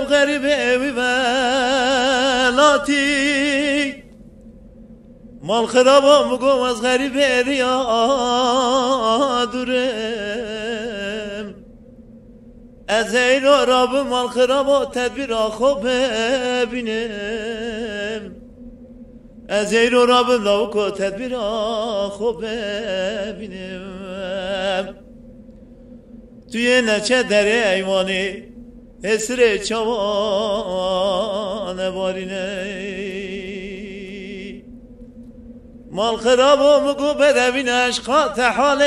غریب ولاتی مال خرابا مگم از غریب ریا دورم از این راب مال خرابا تدبیر خوب ببینم از این راب لاوکو تدبیر خوب ببینم توی نچه دره ایوانی اسر چوان بارینه مال خراب و مگو بدوین عشقات حال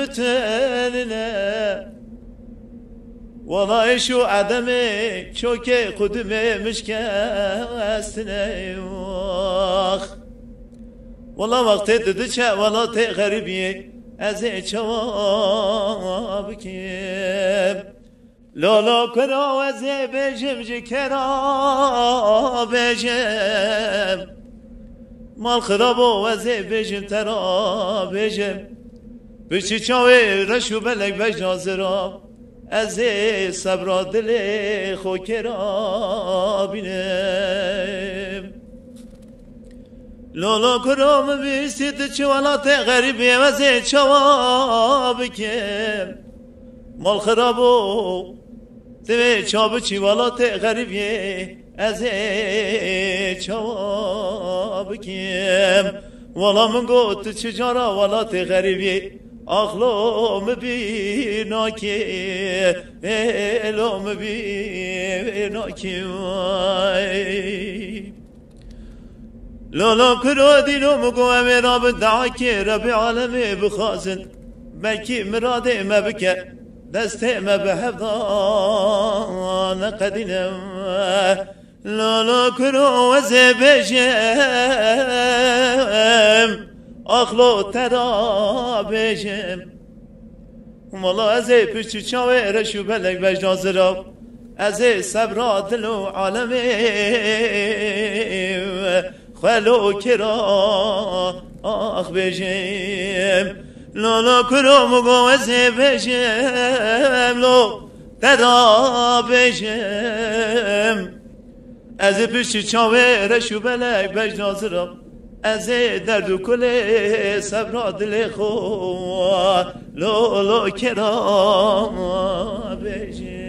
متننه والله شو عدمه چوکه قدمه مشکستنه والله وقت دیده چه والله تی غریبیه از چواب کم لالا کرا از بجم جکرا بجم مال خراب و از بجم ترا بجم بچی چاوی رشو بلک بج نازرا از صبر دل خوکرا بینم لالا کرام بیستید چوالات غریبی از چواب کم مال خرابو دوی چاب چوالات غریبی از چواب کم والا من گوت چجارا والات غریبی اخلو مبینا که الو مبینا که لالا کرو دیلو مگو امیرا بدعا که رب عالمی بخازن بلکی مراده ما بکر دسته ما بحفظان قدینم لالا کرو وزه بجم اخلو ترا بجم والله ازه پشت چاوه رشو بلک بجنازرا ازه صبرا دلو عالمی خلو کرا آخ بجم لالا کرا مگو ازه بجم لو ترا بجم ازه پشت چاوه رشو بلک بجنازرا از درد و کل صبر دل خو لو کرا بجی